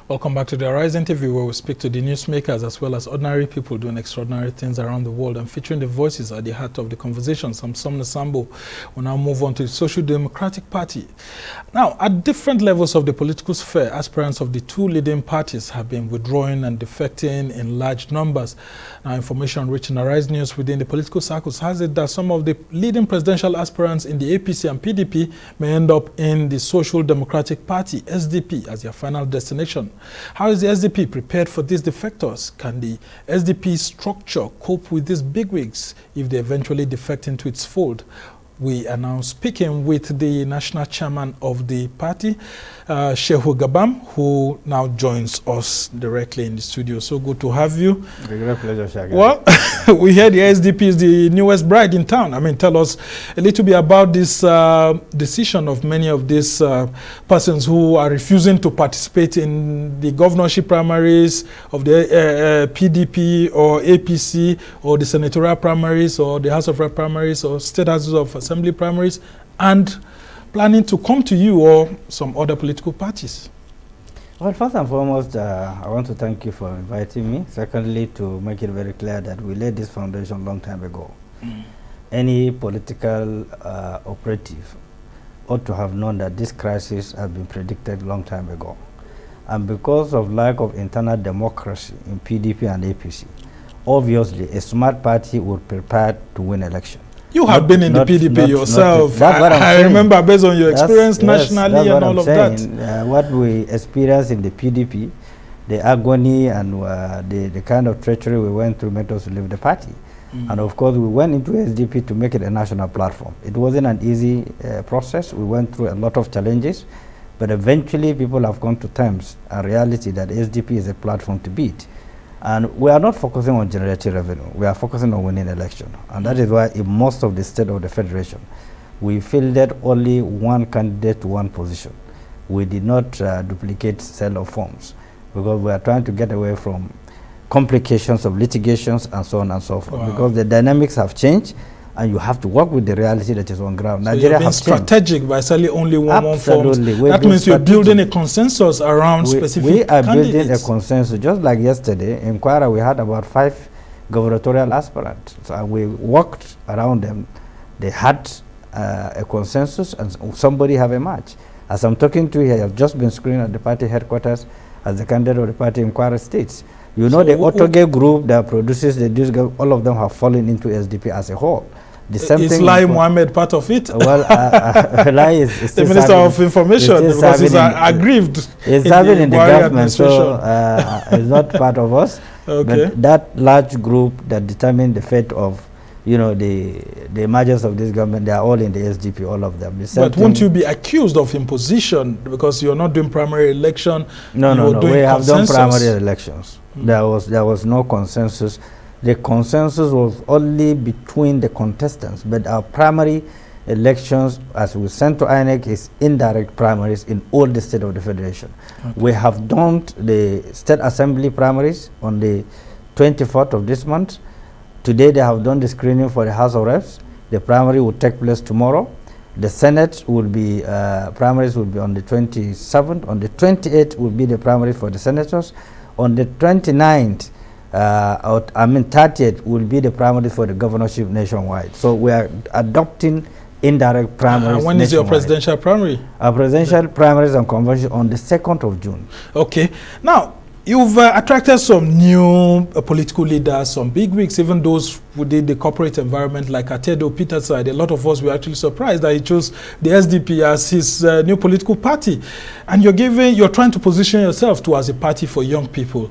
Welcome back to the AriseTV, where we speak to the newsmakers as well as ordinary people doing extraordinary things around the world and featuring the voices at the heart of the conversations. I'm Sumner Sambo. We'll now move on to the Social Democratic Party. Now, at different levels of the political sphere, aspirants of the two leading parties have been withdrawing and defecting in large numbers. Now, information reaching Arise News within the political circles has it that some of the leading presidential aspirants in the APC and PDP may end up in the Social Democratic Party, SDP, as their final destination. How is the SDP prepared for these defectors? Can the SDP structure cope with these bigwigs if they eventually defect into its fold? We are now speaking with the national chairman of the party, Shehu Gabam, who now joins us directly in the studio. So good to have you. It's a great pleasure, Shaggy. Well, we hear the SDP is the newest bride in town. I mean, tell us a little bit about this decision of many of these persons who are refusing to participate in the governorship primaries of the PDP or APC or the senatorial primaries or the House of Rep primaries or state houses of assembly primaries, and planning to come to you or some other political parties. Well, first and foremost, I want to thank you for inviting me. Secondly, to make it very clear that we laid this foundation a long time ago. Any political operative ought to have known that this crisis had been predicted a long time ago. And because of lack of internal democracy in PDP and APC, obviously a smart party would prepare to win election. You have been in the PDP yourself. I remember, based on your experience nationally and all of that. What we experienced in the PDP, the agony and the kind of treachery we went through made us leave the party. And of course, we went into SDP to make it a national platform. It wasn't an easy process. We went through a lot of challenges, but eventually people have come to terms and reality that SDP is a platform to beat. And we are not focusing on generating revenue. We are focusing on winning election. And that is why in most of the state of the federation, we fielded only one candidate to one position. We did not duplicate sale of forms because we are trying to get away from complications of litigations and so on and so forth. Wow. Because the dynamics have changed and you have to work with the reality that is on ground. So Nigeria has strategic changed by selling only one form. That means you're building a consensus around specific We are candidates. building a consensus. Just like yesterday, in Kwara, we had about 5 gubernatorial aspirants. So we worked around them. They had a consensus and somebody have a match. As I'm talking to you, I have just been screened at the party headquarters as the candidate of the party in Kwara States. You know, so the Autogate group that produces the news, all of them have fallen into SDP as a whole. The same is thing Lai Mohammed part of it? Well, Lai is the Minister of Information, because he's aggrieved. He's serving in the government, so it's not part of us. Okay. But that large group that determined the fate of, you know, the emergence of this government, they are all in the SDP, all of them. But won't you be accused of imposition because you're not doing primary election? No. We have done primary elections. There was no consensus. The consensus was only between the contestants, but our primary elections, as we sent to INEC, is indirect primaries in all the state of the federation. Okay. We have done the state assembly primaries on the 24th of this month. Today they have done the screening for the House of Reps. The primary will take place tomorrow. The Senate will be, primaries will be on the 27th. On the 28th will be the primary for the senators. On the 29th, 30th will be the primary for the governorship nationwide. So we are adopting indirect primaries. When is your presidential primary? Our presidential primaries and convention on the 2nd of June. Okay. Now, you've attracted some new political leaders, some bigwigs, even those within the corporate environment, like Atedo Peterside. A lot of us were actually surprised that he chose the SDP as his new political party. And you're trying to position yourself as a party for young people.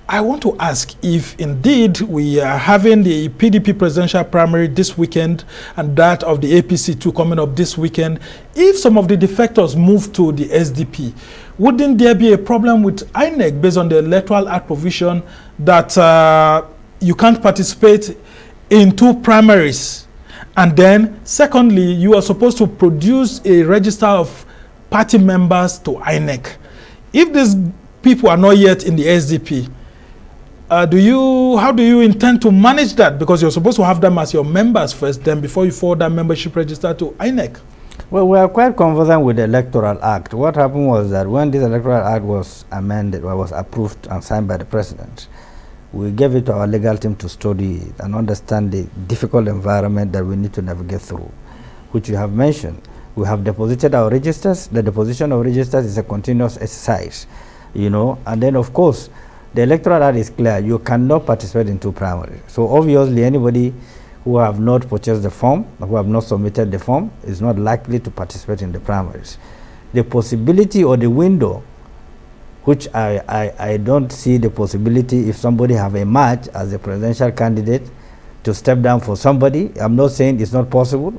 I want to ask if indeed we are having the PDP presidential primary this weekend and that of the APC too coming up this weekend, if some of the defectors move to the SDP, wouldn't there be a problem with INEC based on the Electoral Act provision that you can't participate in 2 primaries? And then secondly, you are supposed to produce a register of party members to INEC. If these people are not yet in the SDP, how do you intend to manage that? Because you're supposed to have them as your members first, then before you forward that membership register to INEC. Well, we are quite conversant with the Electoral Act. What happened was that when this Electoral Act was amended, or was approved and signed by the President, we gave it to our legal team to study it and understand the difficult environment that we need to navigate through, which you have mentioned. We have deposited our registers. The deposition of registers is a continuous exercise, you know, and then of course, the Electoral Act is clear. You cannot participate in two primaries. So obviously, anybody who have not purchased the form, who have not submitted the form, is not likely to participate in the primaries. The possibility or the window, which I don't see the possibility if somebody have a match as a presidential candidate to step down for somebody. I'm not saying it's not possible,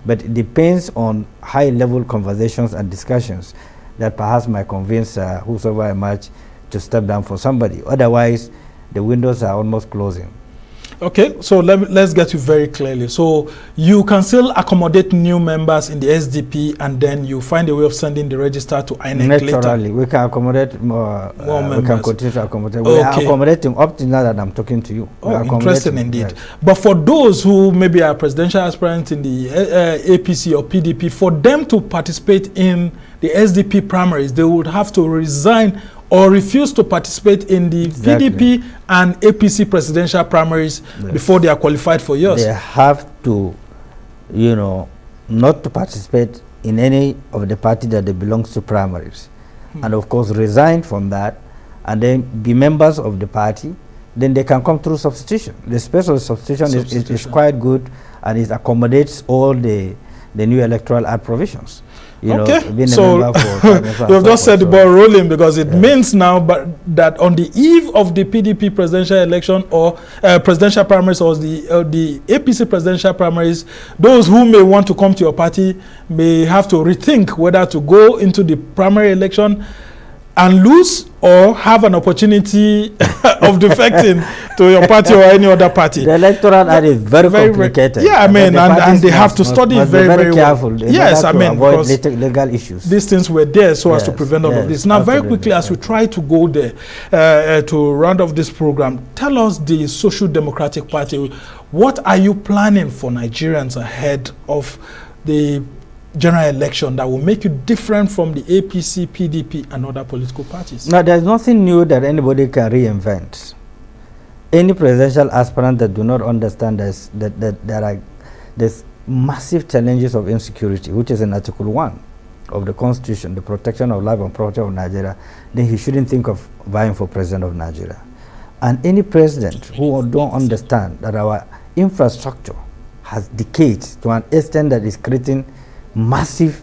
but it depends on high-level conversations and discussions that perhaps might convince whosoever emerge to step down for somebody. Otherwise, the windows are almost closing. Okay, so let's get you very clearly. So you can still accommodate new members in the SDP, and then you find a way of sending the register to INEC Naturally, we can accommodate more members. We can continue to accommodate. Okay. We are accommodating up to now that I'm talking to you. Oh, interesting indeed. Yes. But for those who maybe are presidential aspirants in the APC or PDP, for them to participate in the SDP primaries, they would have to resign or refuse to participate in the PDP and APC presidential primaries before they are qualified for yours. They have to, you know, not to participate in any of the party that they belong to primaries. And of course, resign from that and then be members of the party. Then they can come through substitution. The special substitution is quite good, and it accommodates all the new Electoral Act provisions. You know, so you've just set the ball rolling, because it means now that on the eve of the PDP presidential election or presidential primaries or the APC presidential primaries, those who may want to come to your party may have to rethink whether to go into the primary election and lose, or have an opportunity of defecting to your party or any other party. The Electoral Act is very complicated. Yeah, I mean, and they have to study very careful. Well. Yes, I mean, avoid legal issues. These things were there so as to prevent all of this. Now, very quickly, as we try to go there to round off this program, tell us, the Social Democratic Party, what are you planning for Nigerians ahead of the general election that will make you different from the APC, PDP, and other political parties? Now, there's nothing new that anybody can reinvent. Any presidential aspirant that do not understand this, there's massive challenges of insecurity, which is in Article 1 of the Constitution, the protection of life and property of Nigeria, then he shouldn't think of vying for president of Nigeria. And any president who don't understand that our infrastructure has decayed to an extent that is creating massive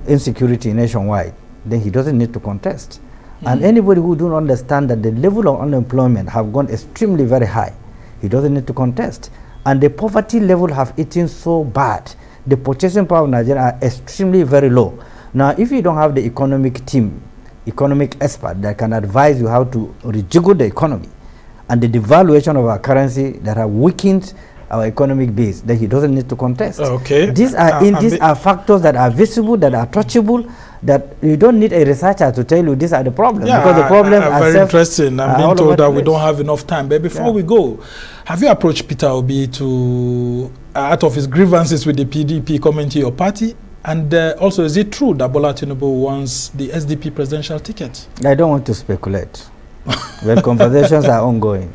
insecurity nationwide, then he doesn't need to contest. And anybody who don't understand that the level of unemployment have gone extremely very high, he doesn't need to contest. And the poverty level have eaten so bad, the purchasing power of Nigeria are extremely very low. Now, if you don't have the economic team, economic expert that can advise you how to rejiggle the economy, and the devaluation of our currency that have weakened our economic base, then he doesn't need to contest. Okay. These are factors that are visible, that are touchable, that you don't need a researcher to tell you these are the problems. Yeah, because the problems are very interesting. I'm being told that we don't have enough time. But before we go, have you approached Peter Obi to, out of his grievances with the PDP, coming to your party? And also, is it true that Bola Tinubu wants the SDP presidential ticket? I don't want to speculate. The conversations are ongoing.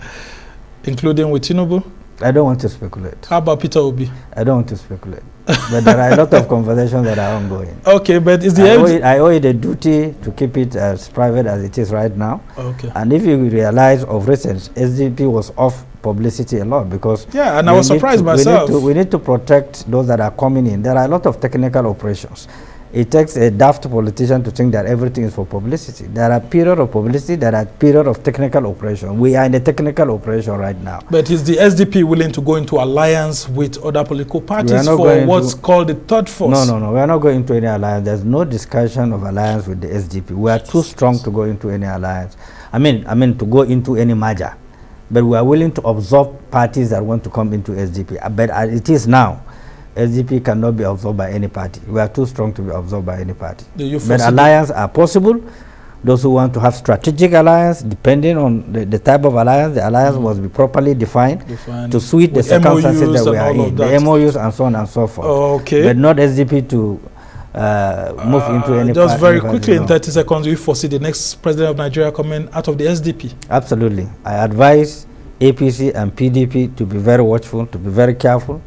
Including with Tinubu? I don't want to speculate. How about Peter Obi? I don't want to speculate. But there are a lot of conversations that are ongoing. Okay, but is I owe it a duty to keep it as private as it is right now. Okay. And if you realize of recent, SDP was off publicity a lot, because and I was surprised myself. We need to protect those that are coming in. There are a lot of technical operations. It takes a daft politician to think that everything is for publicity. There are periods of publicity, there are periods of technical operation. We are in a technical operation right now. But is the SDP willing to go into alliance with other political parties for what's called the third force? No, we are not going into any alliance. There's no discussion of alliance with the SDP. We are too strong to go into any alliance. I mean to go into any merger. But we are willing to absorb parties that want to come into SDP. But as it is now, SDP cannot be absorbed by any party. We are too strong to be absorbed by any party. But alliances are possible. Those who want to have strategic alliance, depending on the type of alliance, the alliance must be properly defined to suit the circumstances that we are in. The MOUs and so on and so forth. Okay. But not SDP to move into any just party. very quickly, in 30 seconds, do you foresee the next president of Nigeria coming out of the SDP? Absolutely. I advise APC and PDP to be very watchful, to be very careful,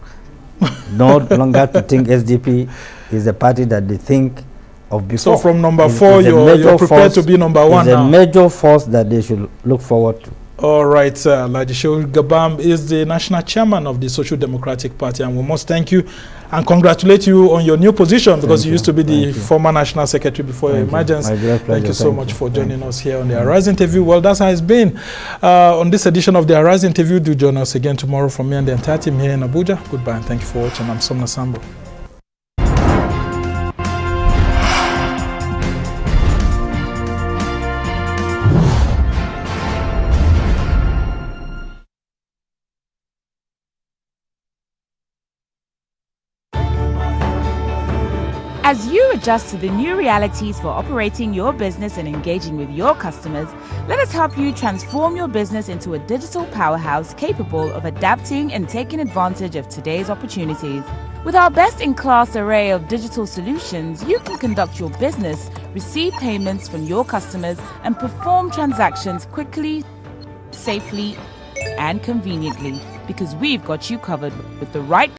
no longer to think SDP is a party that they think of before. So from number 4, you're prepared to be number 1 now? It's a major force that they should look forward to. All right, Chair Shehu Gabam is the national chairman of the Social Democratic Party, and we must thank you and congratulate you on your new position, because you used to be the former national secretary before your emergence. Thank you so much for joining us here on the Arise interview. Well, that's how it's been on this edition of the Arise interview. Do join us again tomorrow from me and the entire team here in Abuja. Goodbye and thank you for watching. I'm Somna Sambo. As you adjust to the new realities for operating your business and engaging with your customers, let us help you transform your business into a digital powerhouse capable of adapting and taking advantage of today's opportunities. With our best-in-class array of digital solutions, you can conduct your business, receive payments from your customers, and perform transactions quickly, safely, and conveniently, because we've got you covered with the right